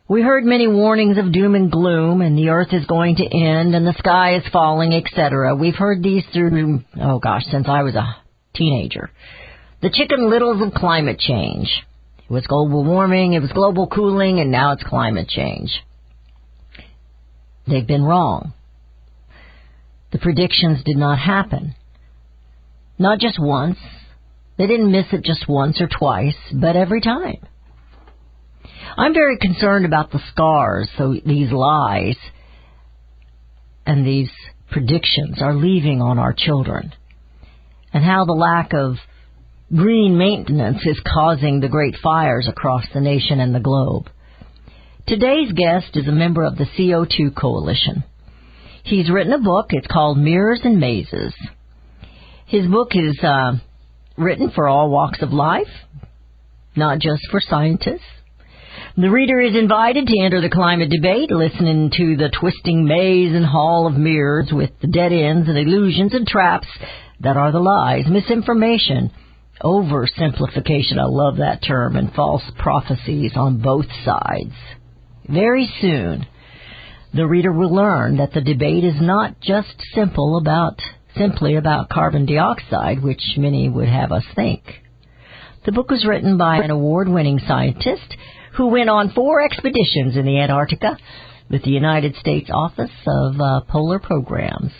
We heard many warnings of doom and gloom, and the earth is going to end, and the sky is falling, etc. We've heard these through, since I was a teenager. The Chicken Littles of climate change. It was global warming, it was global cooling, and now it's climate change. They've been wrong. The predictions did not happen. Not just once. They didn't miss it just once or twice, but every time. I'm very concerned about the scars so these lies and these predictions are leaving on our children, and how the lack of green maintenance is causing the great fires across the nation and the globe. Today's guest is a member of the CO2 Coalition. He's written a book. It's called Mirrors and Mazes. His book is written for all walks of life, not just for scientists. The reader is invited to enter the climate debate, listening to the twisting maze and hall of mirrors with the dead ends and illusions and traps that are the lies, misinformation, oversimplification, I love that term, and false prophecies on both sides. Very soon, the reader will learn that the debate is not just simply about carbon dioxide, which many would have us think. The book was written by an award-winning scientist who went on 4 expeditions in the Antarctica with the United States Office of Polar Programs.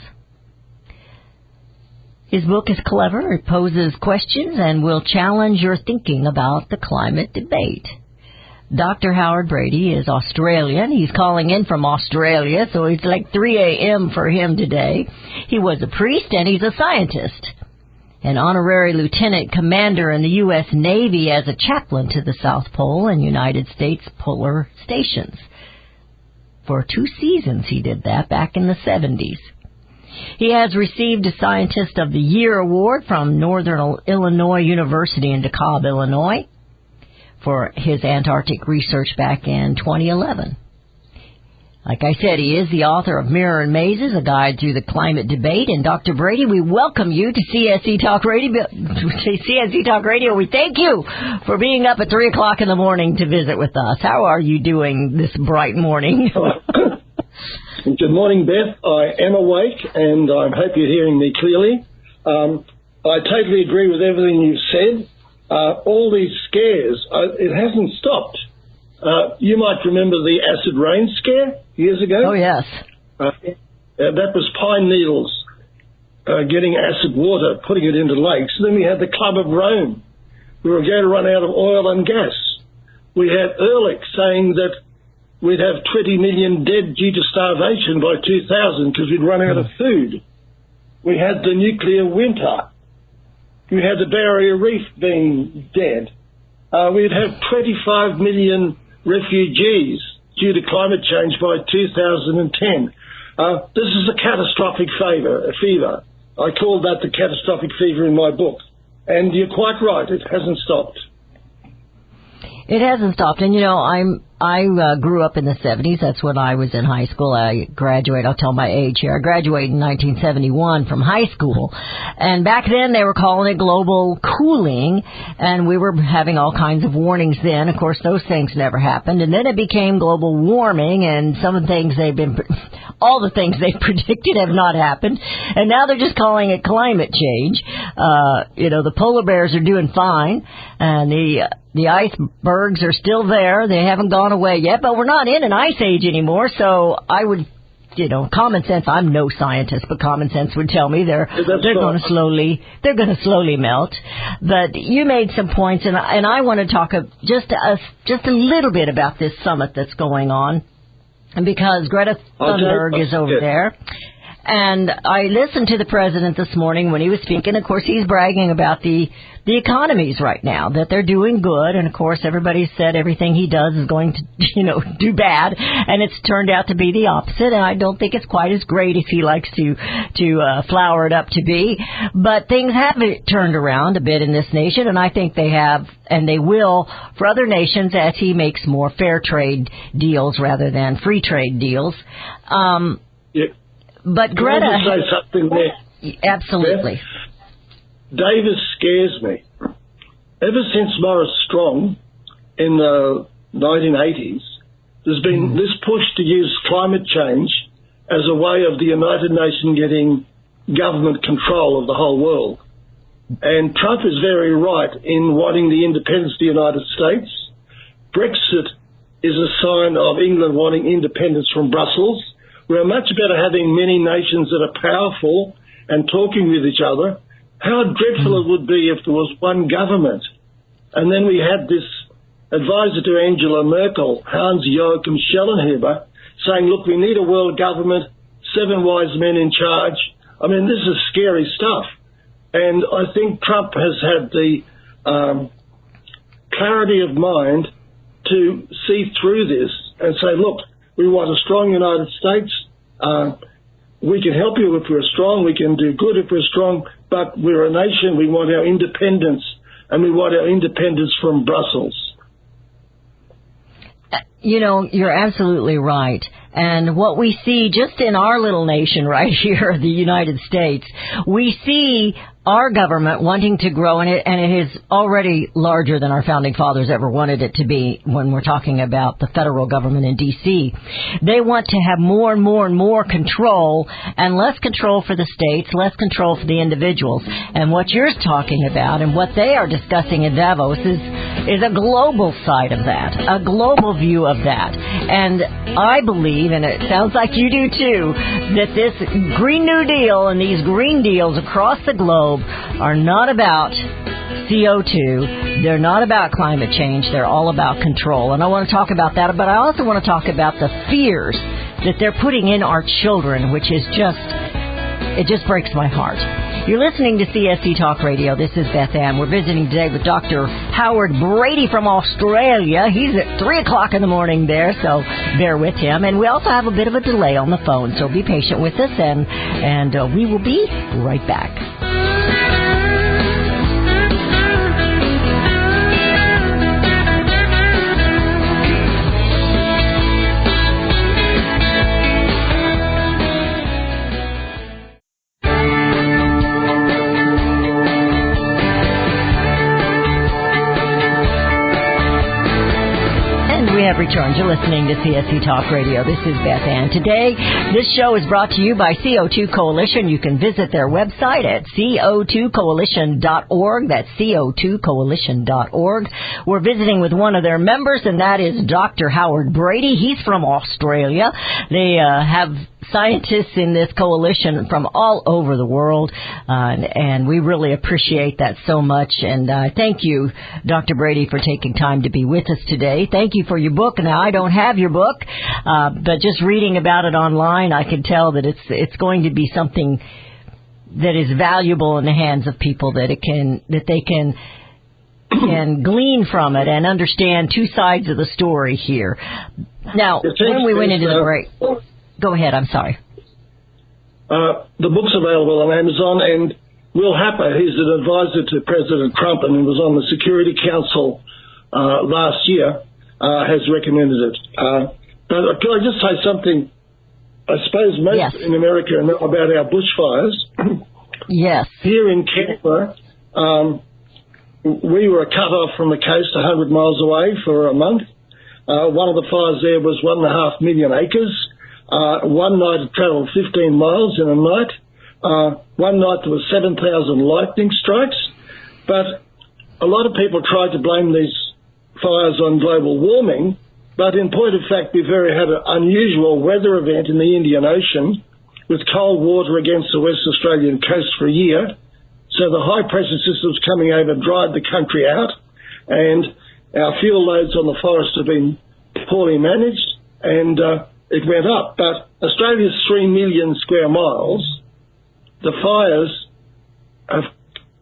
His book is clever, it poses questions, and will challenge your thinking about the climate debate. Dr. Howard Brady is Australian. He's calling in from Australia, so it's like 3 a.m. for him today. He was a priest, and he's a scientist. An honorary lieutenant commander in the U.S. Navy as a chaplain to the South Pole and United States polar stations. For 2 seasons he did that back in the 70s. He has received a Scientist of the Year award from Northern Illinois University in DeKalb, Illinois, for his Antarctic research back in 2011. Like I said, he is the author of Mirror and Mazes, a guide through the climate debate. And Dr. Brady, we welcome you to CSC Talk Radio. CSC Talk Radio, we thank you for being up at 3 o'clock in the morning to visit with us. How are you doing this bright morning? Good morning, Beth. I am awake, and I hope you're hearing me clearly. I totally agree with everything you've said. All these scares, it hasn't stopped. You might remember the acid rain scare years ago. Oh, yes. That was pine needles getting acid water, putting it into lakes. Then we had the Club of Rome. We were going to run out of oil and gas. We had Ehrlich saying that we'd have 20 million dead due to starvation by 2000 because we'd run out of food. We had the nuclear winter. We had the Barrier Reef being dead. We'd have 25 million refugees due to climate change by 2010. This is a catastrophic fever. I called that the catastrophic fever in my book. And you're quite right, it hasn't stopped. It hasn't stopped. And, I grew up in the 70s. That's when I was in high school. I graduated. I'll tell my age here. I graduated in 1971 from high school. And back then they were calling it global cooling, and we were having all kinds of warnings then. Of course, those things never happened. And then it became global warming, and some of the things all the things they predicted have not happened. And now they're just calling it climate change. The polar bears are doing fine, and the icebergs are still there. They haven't gone away yet, but we're not in an ice age anymore. So I would, common sense, I'm no scientist, but common sense would tell me they're going to slowly melt. But you made some points, and I want to talk just a little bit about this summit that's going on, because Greta Thunberg is over there. And I listened to the president this morning when he was speaking. Of course, he's bragging about the economies right now, that they're doing good. And, of course, everybody said everything he does is going to, do bad. And it's turned out to be the opposite. And I don't think it's quite as great as he likes to flower it up to be. But things have turned around a bit in this nation. And I think they have, and they will for other nations as he makes more fair trade deals rather than free trade deals. Yeah. But Greta... Can I just say something there? Absolutely. Beth? Davis scares me. Ever since Morris Strong in the 1980s, there's been this push to use climate change as a way of the United Nations getting government control of the whole world. And Trump is very right in wanting the independence of the United States. Brexit is a sign of England wanting independence from Brussels. We're much better having many nations that are powerful and talking with each other. How dreadful it would be if there was one government. And then we had this advisor to Angela Merkel, Hans-Joachim Schellenhuber, saying, look, we need a world government, 7 wise men in charge. I mean, this is scary stuff. And I think Trump has had the clarity of mind to see through this and say, look, we want a strong United States. We can help you if we're strong. We can do good if we're strong. But we're a nation. We want our independence, and we want our independence from Brussels. You know, you're absolutely right. And what we see just in our little nation right here, the United States, we see our government wanting to grow, and it is already larger than our founding fathers ever wanted it to be when we're talking about the federal government in D.C. They want to have more and more and more control, and less control for the states, less control for the individuals. And what you're talking about and what they are discussing in Davos is a global side of that, a global view of that. And I believe, and it sounds like you do too, that this Green New Deal and these green deals across the globe are not about CO2. They're not about climate change. They're all about control. And I want to talk about that, but I also want to talk about the fears that they're putting in our children, which is it just breaks my heart. You're listening to CSC Talk Radio. This is Beth Ann. We're visiting today with Dr. Howard Brady from Australia. He's at 3 o'clock in the morning there, so bear with him. And we also have a bit of a delay on the phone, so be patient with us, and we will be right back. Returned. You're listening to CSC Talk Radio. This is Beth Ann. Today, this show is brought to you by CO2 Coalition. You can visit their website at co2coalition.org. That's co2coalition.org. We're visiting with one of their members, and that is Dr. Howard Brady. He's from Australia. They have scientists in this coalition from all over the world, and we really appreciate that so much. And thank you, Dr. Brady, for taking time to be with us today. Thank you for your book. Now, I don't have your book, but just reading about it online, I can tell that it's going to be something that is valuable in the hands of people, that they can glean from it and understand two sides of the story here. Now, when we went into the break... Go ahead, I'm sorry. The book's available on Amazon, and Will Happer, he's an advisor to President Trump and was on the Security Council last year, has recommended it. But can I just say something? I suppose most in America know about our bushfires. Yes. Here in Canberra, we were cut off from the coast 100 miles away for a month. One of the fires there was 1.5 million acres. One night it travelled 15 miles in a night. One night there was 7,000 lightning strikes. But a lot of people tried to blame these fires on global warming. But in point of fact, we've had an unusual weather event in the Indian Ocean with cold water against the West Australian coast for a year. So the high pressure systems coming over dried the country out, and our fuel loads on the forest have been poorly managed, and it went up. But Australia's 3 million square miles, the fires have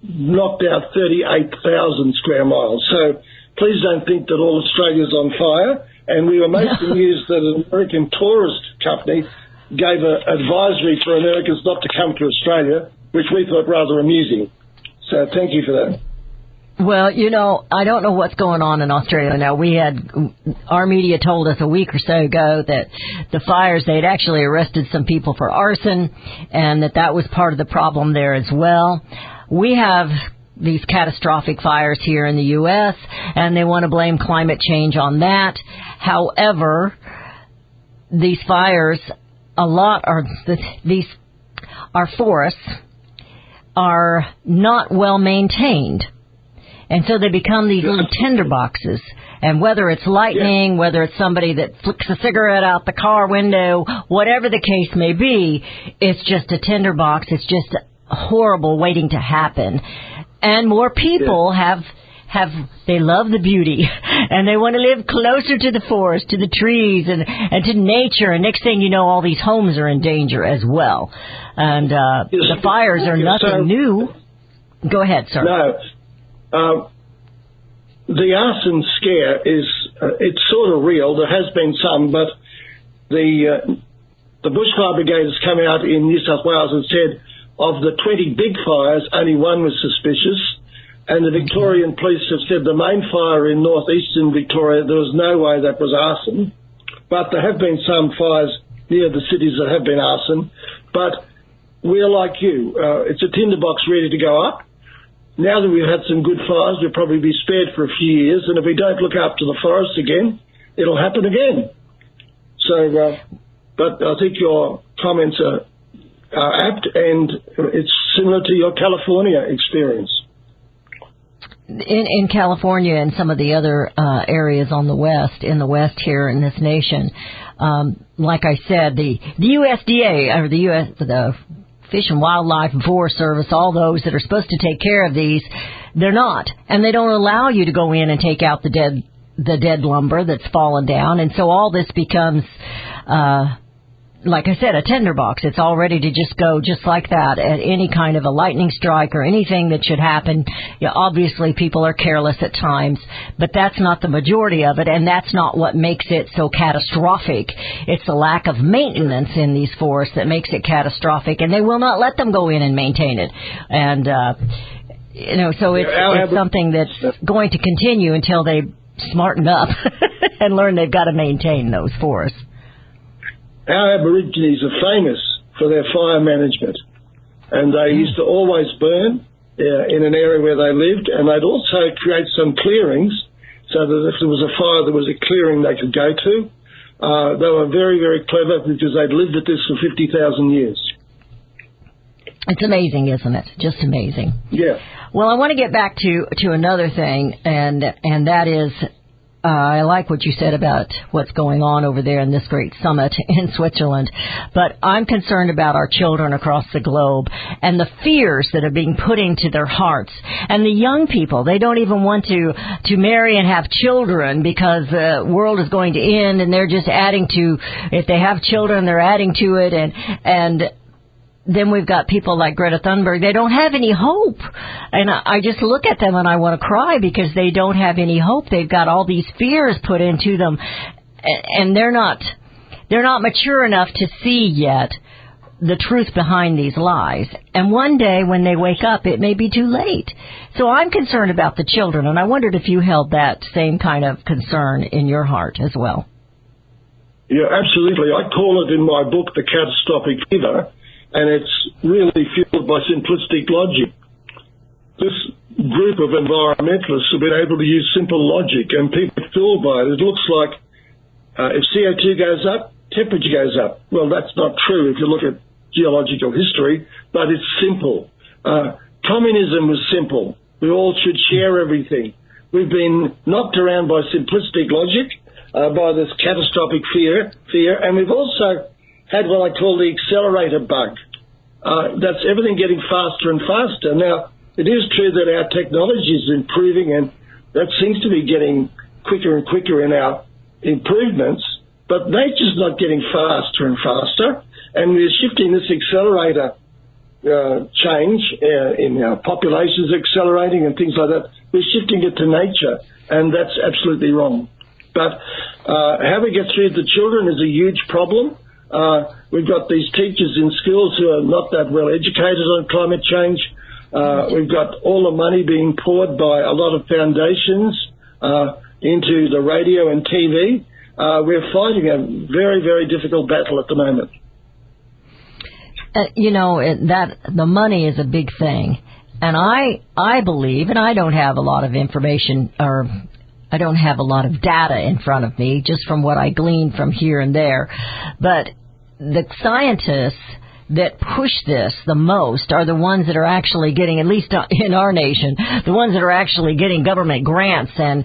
knocked out 38,000 square miles. So please don't think that all Australia's on fire. And we were most amused that an American tourist company gave an advisory for Americans not to come to Australia, which we thought rather amusing. So thank you for that. Well, I don't know what's going on in Australia now. Our media told us a week or so ago that the fires, they'd actually arrested some people for arson, and that was part of the problem there as well. We have these catastrophic fires here in the U.S., and they want to blame climate change on that. However, these fires, our forests are not well maintained. And so they become these little tinderboxes. And whether it's lightning, whether it's somebody that flicks a cigarette out the car window, whatever the case may be, it's just a tinderbox. It's just horrible waiting to happen. And more people they love the beauty, and they want to live closer to the forest, to the trees, and to nature. And next thing you know, all these homes are in danger as well. And the fires are nothing new. Go ahead, sir. No. The arson scare it's sort of real. There has been some, but the bushfire brigade has come out in New South Wales and said of the 20 big fires, only one was suspicious. And the Victorian police have said the main fire in northeastern Victoria, there was no way that was arson. But there have been some fires near the cities that have been arson. But we're like you. It's a tinderbox ready to go up. Now that we've had some good fires, we'll probably be spared for a few years. And if we don't look after the forests again, it'll happen again. So, but I think your comments are apt, and it's similar to your California experience. In California and some of the other areas in the West here in this nation, like I said, the USDA, or the Fish and Wildlife and Forest Service, all those that are supposed to take care of these, they're not. And they don't allow you to go in and take out the dead lumber that's fallen down. And so all this becomes, like I said, a tinderbox. It's all ready to just go just like that at any kind of a lightning strike or anything that should happen. Obviously, people are careless at times, but that's not the majority of it, and that's not what makes it so catastrophic. It's the lack of maintenance in these forests that makes it catastrophic, and they will not let them go in and maintain it. And, so it's something that's going to continue until they smarten up and learn they've got to maintain those forests. Our Aborigines are famous for their fire management, and they used to always burn in an area where they lived, and they'd also create some clearings so that if there was a fire, there was a clearing they could go to. They were very, very clever because they'd lived at this for 50,000 years. It's amazing, isn't it? Just amazing. Yeah. Well, I want to get back to another thing, and that is, I like what you said about what's going on over there in this great summit in Switzerland, but I'm concerned about our children across the globe and the fears that are being put into their hearts. And the young people, they don't even want to marry and have children because the world is going to end, and they're just adding to, if they have children, they're adding to it, and then we've got people like Greta Thunberg. They don't have any hope. And I just look at them and I want to cry because they don't have any hope. They've got all these fears put into them, and they're not mature enough to see yet the truth behind these lies. And one day when they wake up, it may be too late. So I'm concerned about the children, and I wondered if you held that same kind of concern in your heart as well. Yeah, absolutely. I call it in my book the catastrophic fever. And it's really fueled by simplistic logic. This group of environmentalists have been able to use simple logic, and people are fooled by it. It looks like if CO2 goes up, temperature goes up. Well, that's not true if you look at geological history, but it's simple. Communism was simple. We all should share everything. We've been knocked around by simplistic logic, by this catastrophic fear, and we've also had what I call the accelerator bug. That's everything getting faster and faster. Now, it is true that our technology is improving, and that seems to be getting quicker and quicker in our improvements, but nature's not getting faster and faster, and we're shifting this accelerator change in our populations accelerating and things like that. We're shifting it to nature, and that's absolutely wrong. But how we get through the children is a huge problem. We've got these teachers in schools who are not that well educated on climate change. We've got all the money being poured by a lot of foundations into the radio and TV. We're fighting a very, very difficult battle at the moment. That the money is a big thing. And I believe, and I don't have a lot of information or I don't have a lot of data in front of me, just from what I gleaned from here and there. But the scientists that push this the most are the ones that are actually getting, at least in our nation, the ones that are actually getting government grants and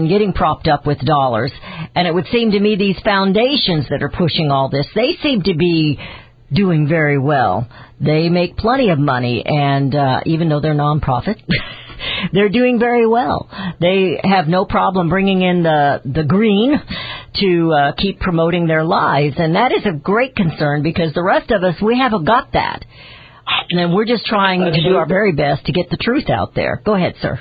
getting propped up with dollars. And it would seem to me these foundations that are pushing all this, they seem to be doing very well. They make plenty of money, and even though they're nonprofit, they're doing very well. They have no problem bringing in the green to keep promoting their lies, and that is a great concern because the rest of us, we haven't got that. And we're just trying to do our very best to get the truth out there. Go ahead, sir.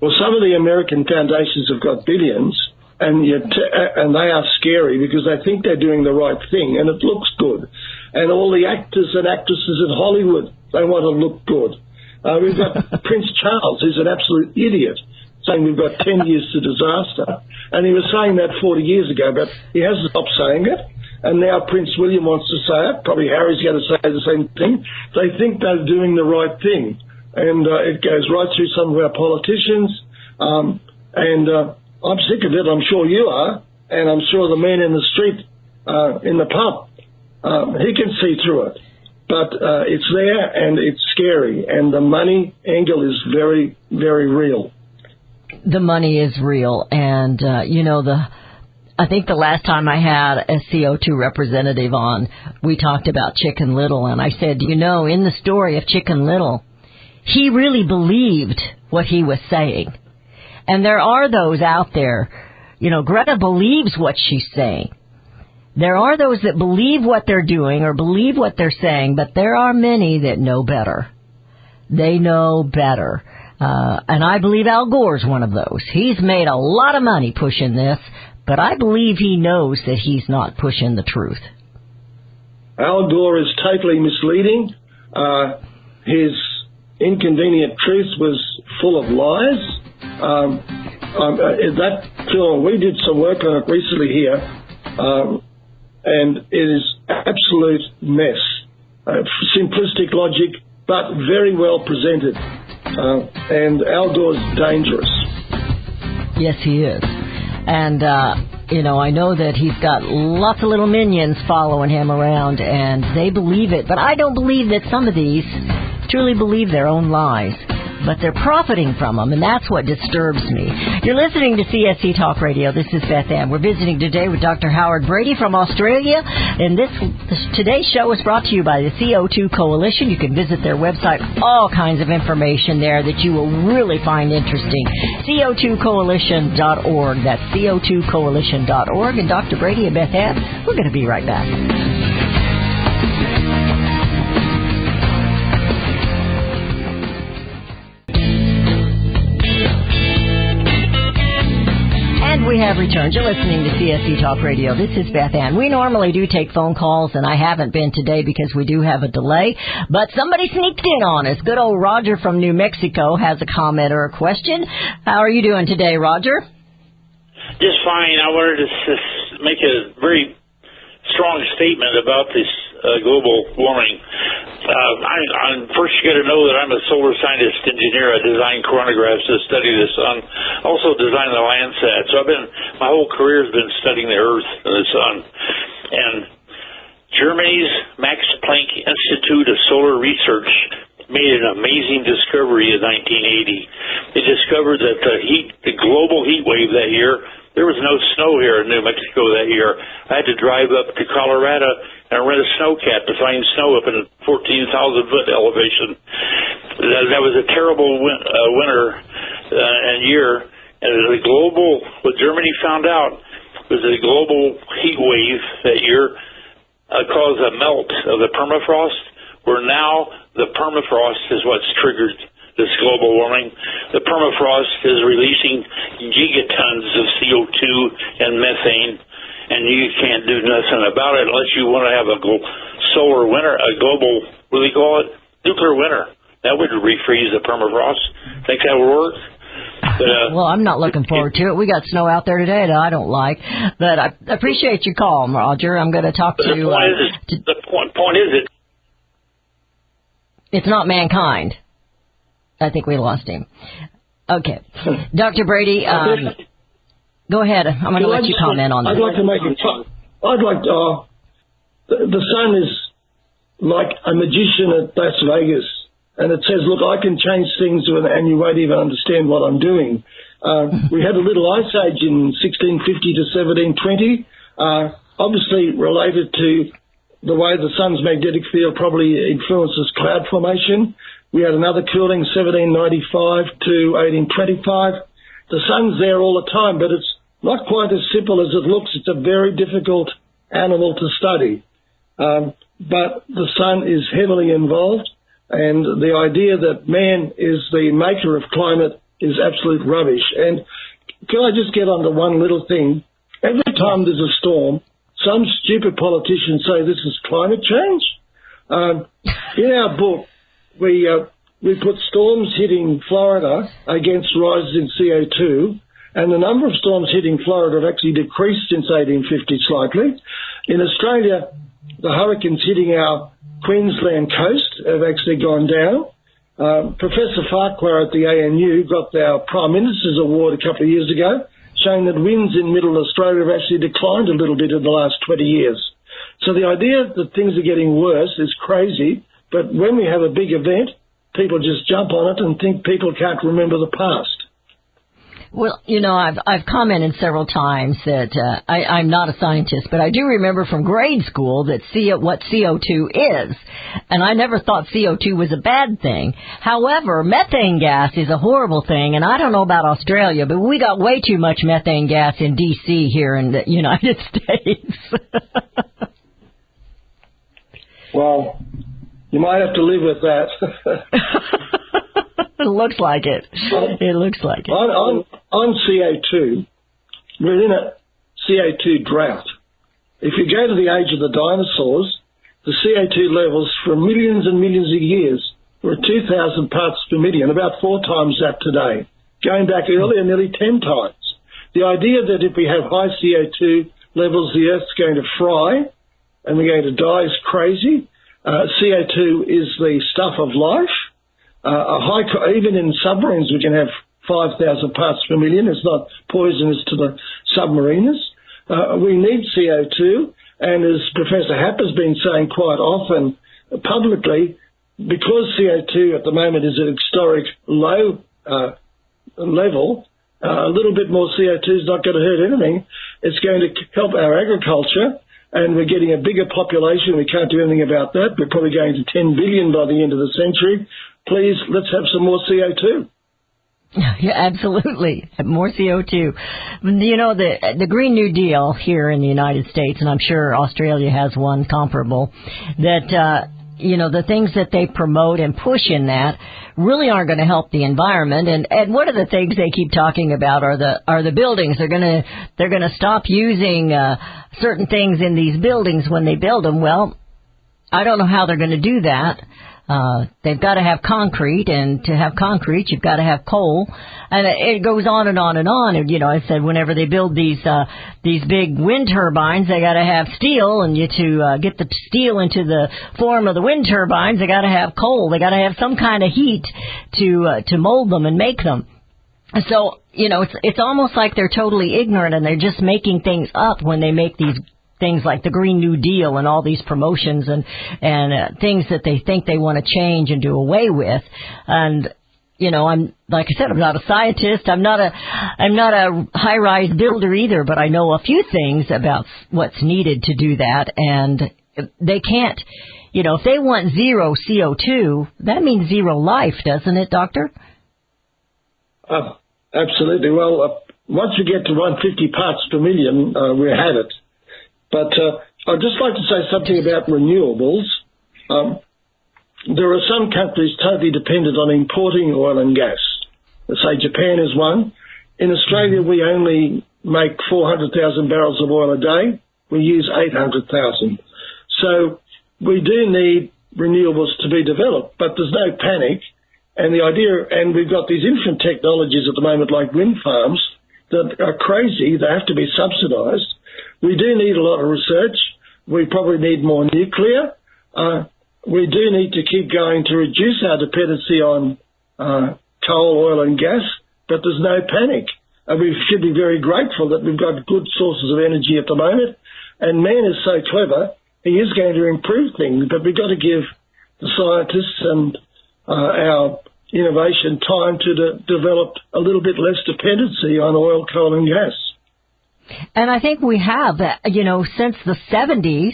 Well, some of the American foundations have got billions, and they are scary because they think they're doing the right thing, and it looks good. And all the actors and actresses in Hollywood, they want to look good. We've got Prince Charles, who's an absolute idiot, saying we've got 10 years to disaster. And he was saying that 40 years ago, but he hasn't stopped saying it. And now Prince William wants to say it. Probably Harry's going to say the same thing. They think they're doing the right thing. And it goes right through some of our politicians. I'm sick of it. I'm sure you are. And I'm sure the man in the street, in the pub, he can see through it. But it's there and it's scary. And the money angle is very, very real. The money is real. And, I think the last time I had a CO2 representative on, we talked about Chicken Little. And I said, in the story of Chicken Little, he really believed what he was saying. And there are those out there, Greta believes what she's saying. There are those that believe what they're doing or believe what they're saying, but there are many that know better. They know better. And I believe Al Gore's one of those. He's made a lot of money pushing this, but I believe he knows that he's not pushing the truth. Al Gore is totally misleading. His inconvenient truth was full of lies. That film, we did some work on it recently here, and it is absolute mess. Simplistic logic, but very well presented. And Al Gore's dangerous. Yes, he is. And, I know that he's got lots of little minions following him around, and they believe it. But I don't believe that some of these truly believe their own lies. But they're profiting from them, and that's what disturbs me. You're listening to CSC Talk Radio. This is Beth Ann. We're visiting today with Dr. Howard Brady from Australia, and today's show is brought to you by the CO2 Coalition. You can visit their website, all kinds of information there that you will really find interesting. CO2coalition.org. That's CO2coalition.org. And Dr. Brady and Beth Ann, we're going to be right back. We have returned. You're listening to CSC Talk Radio. This is Beth Ann. We normally do take phone calls, and I haven't been today because we do have a delay. But somebody sneaked in on us. Good old Roger from New Mexico has a comment or a question. How are you doing today, Roger? Just fine. I wanted to make a very strong statement about this global warming. First, you got to know that I'm a solar scientist engineer. I design coronagraphs to study the sun. Also design the Landsat. So my whole career has been studying the Earth and the sun. And Germany's Max Planck Institute of Solar Research made an amazing discovery in 1980. They discovered that the global heat wave that year, there was no snow here in New Mexico that year. I had to drive up to Colorado and rent a snowcat to find snow up in a 14,000-foot elevation. That was a terrible winter and year. And what Germany found out was that the global heat wave that year caused a melt of the permafrost, where now the permafrost is what's triggered this global warming. The permafrost is releasing gigatons of CO2 and methane, and you can't do nothing about it unless you want to have a solar winter, a global, what do they call it, nuclear winter. That would refreeze the permafrost. Think that would work? But, well, I'm not looking forward to it. We got snow out there today that I don't like. But I appreciate your call, Roger. I'm going to talk to you. The point is it's not mankind. I think we lost him. Okay. Dr. Brady, go ahead. I'm going to let you comment on that. I'd like to make it fun. The sun is like a magician at Las Vegas, and it says, look, I can change things and you won't even understand what I'm doing. We had a little ice age in 1650 to 1720, obviously related to the way the sun's magnetic field probably influences cloud formation. We had another cooling, 1795 to 1825. The sun's there all the time, but it's not quite as simple as it looks. It's a very difficult animal to study. But the sun is heavily involved, and the idea that man is the maker of climate is absolute rubbish. And can I just get on to one little thing? Every time there's a storm, some stupid politicians say this is climate change. In our book, we put storms hitting Florida against rises in CO2, and the number of storms hitting Florida have actually decreased since 1850 slightly. In Australia, the hurricanes hitting our Queensland coast have actually gone down. Professor Farquhar at the ANU got our Prime Minister's Award a couple of years ago, showing that winds in Middle Australia have actually declined a little bit in the last 20 years. So the idea that things are getting worse is crazy, but when we have a big event, people just jump on it and think people can't remember the past. Well, you know, I've commented several times that I'm not a scientist, but I do remember from grade school that what CO2 is, and I never thought CO2 was a bad thing. However, methane gas is a horrible thing, and I don't know about Australia, but we got way too much methane gas in D.C. here in the United States. Well, you might have to live with that. It looks like it. It looks like it. On CO2, we're in a CO2 drought. If you go to the age of the dinosaurs, the CO2 levels for millions and millions of years were 2,000 parts per million, about 4 times that today. Going back earlier, nearly 10 times. The idea that if we have high CO2 levels, the Earth's going to fry and we're going to die is crazy. CO2 is the stuff of life. Even in submarines, we can have 5,000 parts per million. It's not poisonous to the submariners. We need CO2, and as Professor Happer's been saying quite often publicly, because CO2 at the moment is at historic low level, a little bit more CO2 is not going to hurt anything. It's going to help our agriculture, and we're getting a bigger population. We can't do anything about that. We're probably going to 10 billion by the end of the century. Please, let's have some more CO2. Yeah, absolutely. More CO2. You know, the Green New Deal here in the United States, and I'm sure Australia has one comparable, that, the things that they promote and push in that really aren't going to help the environment. And one of the things they keep talking about are the buildings. They're going to stop using certain things in these buildings when they build them. Well, I don't know how they're going to do that. They've got to have concrete, and to have concrete, you've got to have coal, and it goes on and on and on. And, I said whenever they build these big wind turbines, they got to have steel, and to get the steel into the form of the wind turbines, they got to have coal. They got to have some kind of heat to mold them and make them. So, it's almost like they're totally ignorant, and they're just making things up when they make these things like the Green New Deal and all these promotions and things that they think they want to change and do away with. And, I'm, like I said, I'm not a scientist. I'm not a high-rise builder either, but I know a few things about what's needed to do that. And they can't, if they want zero CO2, that means zero life, doesn't it, Doctor? Absolutely. Well, once we get to 150 parts per million, we have it. But I'd just like to say something about renewables. There are some countries totally dependent on importing oil and gas. Let's say Japan is one. In Australia, we only make 400,000 barrels of oil a day. We use 800,000. So we do need renewables to be developed, but there's no panic. And the idea, and we've got these infant technologies at the moment like wind farms that are crazy. They have to be subsidised. We do need a lot of research. We probably need more nuclear. We do need to keep going to reduce our dependency on coal, oil and gas, but there's no panic. And we should be very grateful that we've got good sources of energy at the moment. And man is so clever, he is going to improve things, but we've got to give the scientists and our innovation time to develop a little bit less dependency on oil, coal and gas. And I think we have, since the 70s,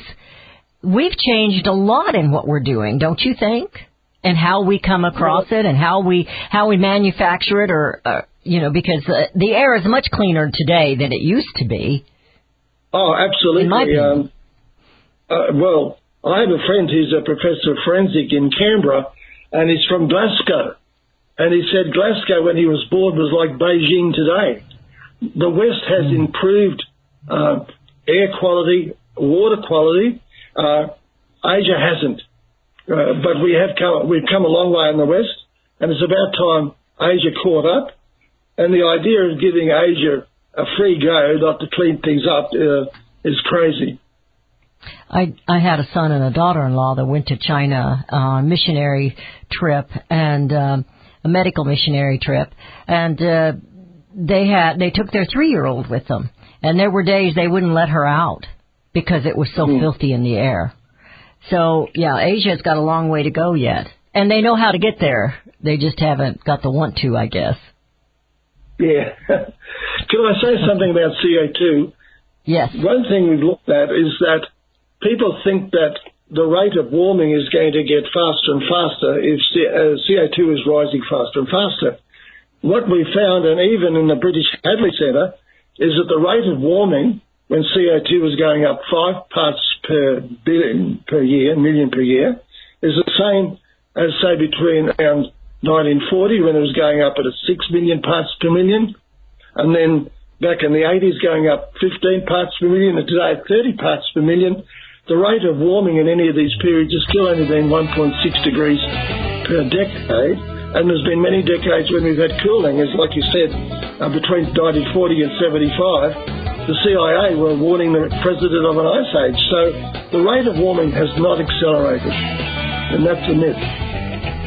we've changed a lot in what we're doing, don't you think? And how we come across it and how we manufacture it, because the air is much cleaner today than it used to be. Oh, absolutely. In my opinion. Well, I have a friend who's a professor of forensic in Canberra, and he's from Glasgow. And he said Glasgow, when he was born, was like Beijing today. The West has improved air quality, water quality. Asia hasn't. But we've come a long way in the West, and it's about time Asia caught up. And the idea of giving Asia a free go not to clean things up is crazy. I had a son and a daughter-in-law that went to China on a missionary trip and a medical missionary trip, and they took their 3-year-old with them, and there were days they wouldn't let her out because it was so filthy in the air. So, yeah, Asia's got a long way to go yet. And they know how to get there. They just haven't got the want to, I guess. Yeah. Can I say something about CO2? Yes. One thing we've looked at is that people think that the rate of warming is going to get faster and faster if CO2 is rising faster and faster. What we found, and even in the British Hadley Centre, is that the rate of warming when CO2 was going up 5 parts per million per year, is the same as, say, between around 1940 when it was going up at 6 million parts per million, and then back in the 80s going up 15 parts per million, and today at 30 parts per million. The rate of warming in any of these periods has still only been 1.6 degrees per decade, and there's been many decades when we've had cooling, as like you said, between 1940 and 75. The CIA were warning the president of an ice age. So the rate of warming has not accelerated, and that's a myth.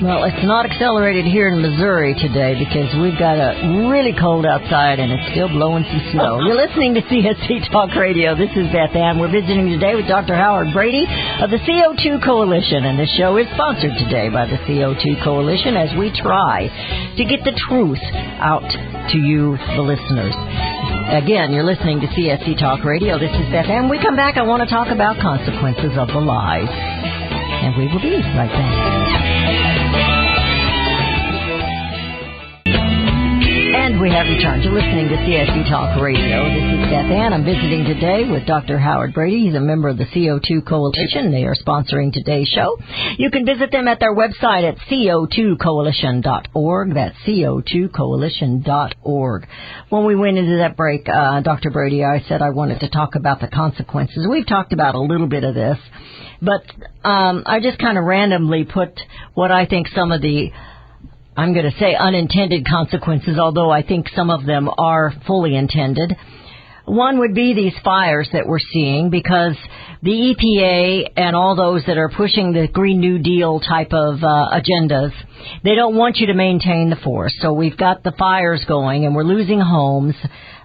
Well, it's not accelerated here in Missouri today because we've got a really cold outside and it's still blowing some snow. You're listening to CSC Talk Radio. This is Beth Ann. We're visiting today with Dr. Howard Brady of the CO2 Coalition, and this show is sponsored today by the CO2 Coalition as we try to get the truth out to you, the listeners. Again, you're listening to CSC Talk Radio. This is Beth Ann. When we come back, I want to talk about consequences of the lies. And we will be right back. And we have returned. You're listening to CSC Talk Radio. This is Beth Ann. I'm visiting today with Dr. Howard Brady. He's a member of the CO2 Coalition. They are sponsoring today's show. You can visit them at their website at co2coalition.org. That's co2coalition.org. When we went into that break, Dr. Brady, I said I wanted to talk about the consequences. We've talked about a little bit of this, but I just kind of randomly put what I think some of the, I'm going to say unintended consequences, although I think some of them are fully intended. One would be these fires that we're seeing because the EPA and all those that are pushing the Green New Deal type of agendas, they don't want you to maintain the forest. So we've got the fires going and we're losing homes,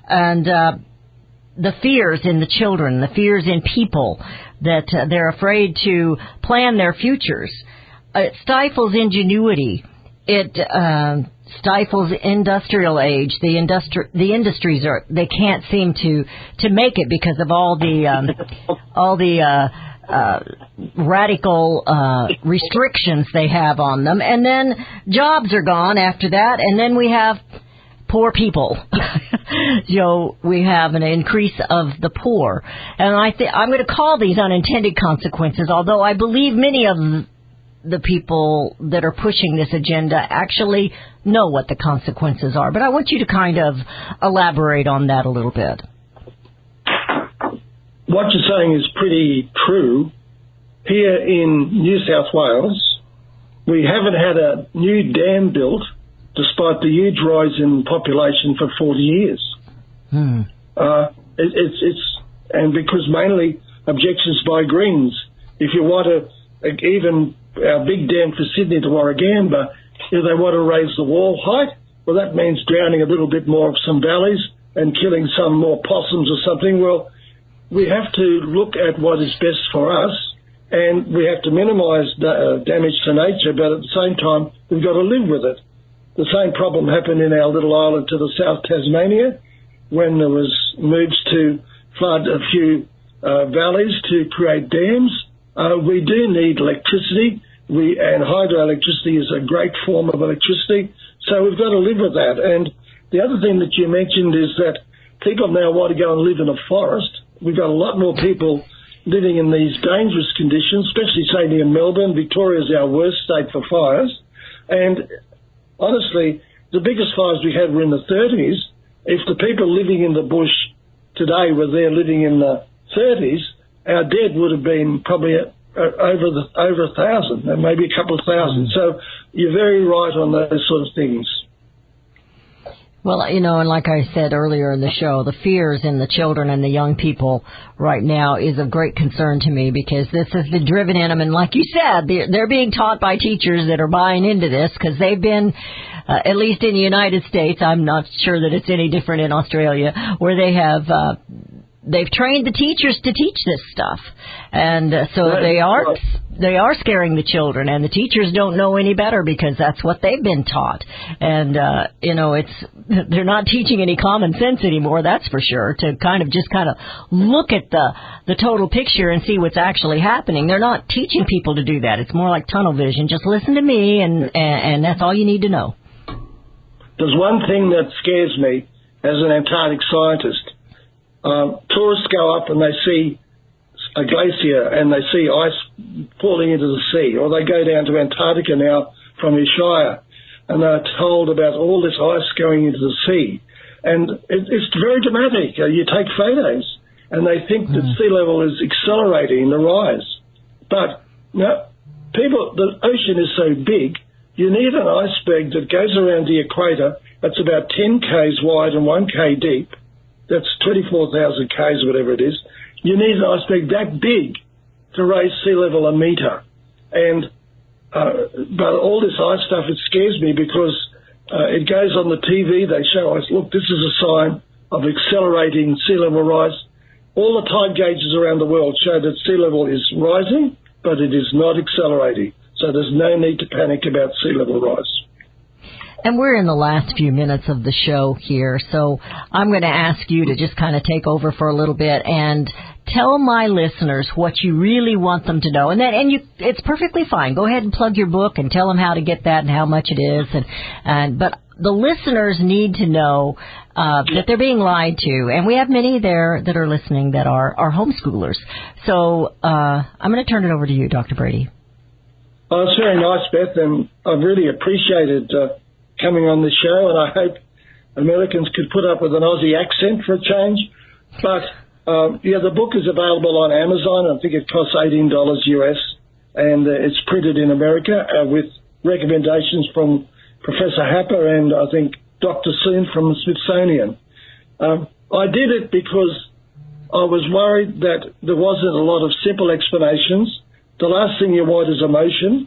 and the fears in the children, the fears in people that they're afraid to plan their futures. It stifles ingenuity. It stifles industrial age. The industries they can't seem to make it because of all the radical restrictions they have on them. And then jobs are gone after that, and then we have poor people. We have an increase of the poor. And I'm going to call these unintended consequences, although I believe many of the people that are pushing this agenda actually know what the consequences are. But I want you to kind of elaborate on that a little bit. What you're saying is pretty true. Here in New South Wales, we haven't had a new dam built despite the huge rise in population for 40 years. And because mainly objections by Greens. If you want to, even our big dam for Sydney to Warragamba, they want to raise the wall height, well, that means drowning a little bit more of some valleys and killing some more possums or something. Well, we have to look at what is best for us, and we have to minimise damage to nature, but at the same time, we've got to live with it. The same problem happened in our little island to the south, Tasmania, when there was moves to flood a few valleys to create dams. We do need electricity, and hydroelectricity is a great form of electricity, so we've got to live with that. And the other thing that you mentioned is that people now want to go and live in a forest. We've got a lot more people living in these dangerous conditions, especially, say, near Melbourne. Victoria is our worst state for fires. And honestly, the biggest fires we had were in the 30s. If the people living in the bush today were there living in the 30s, our dead would have been probably over 1,000, and maybe a couple of thousand. So you're very right on those sort of things. Well, you know, and like I said earlier in the show, the fears in the children and the young people right now is of great concern to me, because this has been driven in them. And like you said, they're being taught by teachers that are buying into this, because they've been, at least in the United States, I'm not sure that it's any different in Australia, where they have, they've trained the teachers to teach this stuff. And so they are scaring the children, and the teachers don't know any better because that's what they've been taught. And, you know, they're not teaching any common sense anymore, that's for sure, to kind of look at the total picture and see what's actually happening. They're not teaching people to do that. It's more like tunnel vision. Just listen to me, and that's all you need to know. There's one thing that scares me as an Antarctic scientist. Tourists go up and they see a glacier and they see ice falling into the sea, or they go down to Antarctica now from Ushuaia and they're told about all this ice going into the sea. And it's very dramatic. You take photos and they think that sea level is accelerating the rise. But no, the ocean is so big, you need an iceberg that goes around the equator that's about 10 k's wide and 1 k deep. That's 24,000 k's, whatever it is. You need an iceberg that big to raise sea level a metre. And but all this ice stuff, it scares me because it goes on the TV. They show us, look, this is a sign of accelerating sea level rise. All the tide gauges around the world show that sea level is rising, but it is not accelerating. So there's no need to panic about sea level rise. And we're in the last few minutes of the show here, so I'm going to ask you to just kind of take over for a little bit and tell my listeners what you really want them to know. It's perfectly fine. Go ahead and plug your book and tell them how to get that and how much it is. But the listeners need to know that they're being lied to, and we have many there that are listening that are homeschoolers. So I'm going to turn it over to you, Dr. Brady. Oh, it's very nice, Beth, and I've really appreciated coming on the show, and I hope Americans could put up with an Aussie accent for a change. But, the book is available on Amazon. I think it costs $18 US, and it's printed in America with recommendations from Professor Happer and I think Dr. Soon from the Smithsonian. I did it because I was worried that there wasn't a lot of simple explanations. The last thing you want is emotion.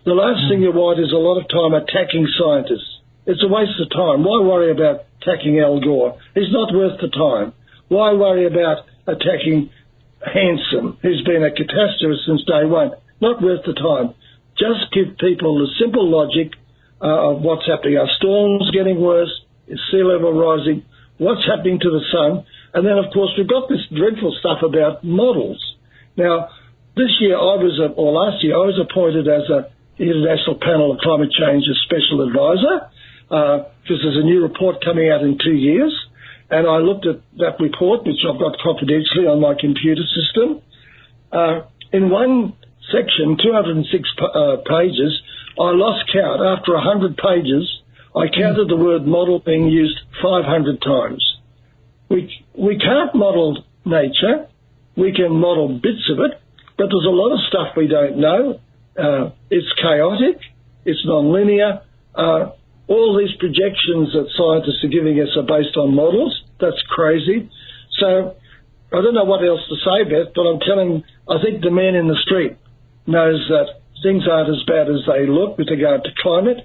The last thing you want is a lot of time attacking scientists. It's a waste of time. Why worry about attacking Al Gore? He's not worth the time. Why worry about attacking Hansen, who's been a catastrophe since day one? Not worth the time. Just give people the simple logic of what's happening. Are storms getting worse? Is sea level rising? What's happening to the sun? And then, of course, we've got this dreadful stuff about models. Now, last year, I was appointed as a International Panel on Climate Change as Special Advisor, because there's a new report coming out in 2 years, and I looked at that report, which I've got confidentially on my computer system. In one section, 206 pages, I lost count. After 100 pages, I counted the word model being used 500 times. We can't model nature. We can model bits of it, but there's a lot of stuff we don't know. It's chaotic, it's non-linear. All these projections that scientists are giving us are based on models. That's crazy. So I don't know what else to say, Beth, but I think the man in the street knows that things aren't as bad as they look with regard to climate.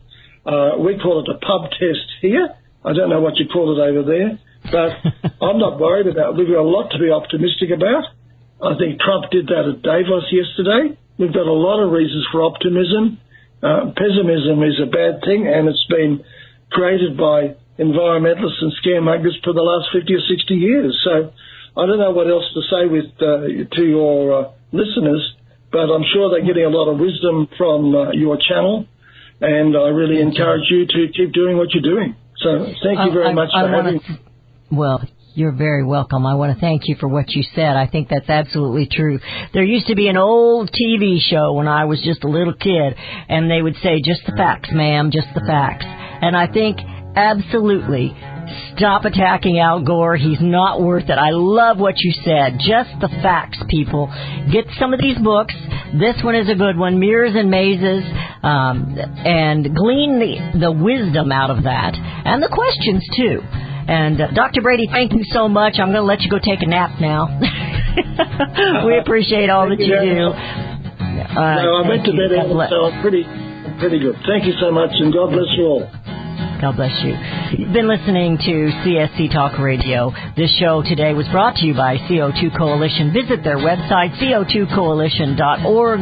We call it a pub test here. I don't know what you call it over there, but I'm not worried about it. We've got a lot to be optimistic about. I think Trump did that at Davos yesterday. We've got a lot of reasons for optimism. Pessimism is a bad thing, and it's been created by environmentalists and scaremongers for the last 50 or 60 years. So I don't know what else to say to your listeners, but I'm sure they're getting a lot of wisdom from your channel, and I really encourage you to keep doing what you're doing. So thank you very much for having me. Well, you're very welcome. I want to thank you for what you said. I think that's absolutely true. There used to be an old TV show when I was just a little kid, and they would say, just the facts, ma'am, just the facts. And I think absolutely stop attacking Al Gore. He's not worth it. I love what you said. Just the facts, people. Get some of these books. This one is a good one, Mirrors and Mazes, and glean the wisdom out of that, and the questions, too. And Dr. Brady, thank you so much. I'm going to let you go take a nap now. We appreciate all that you do. No, I went to bed, so I'm pretty good. Thank you so much, and God bless you all. God bless you. You've been listening to CSC Talk Radio. This show today was brought to you by CO2 Coalition. Visit their website, co2coalition.org.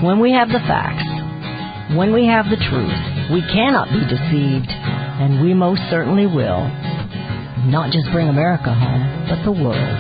When we have the facts, when we have the truth, we cannot be deceived, and we most certainly will not just bring America home, but the world.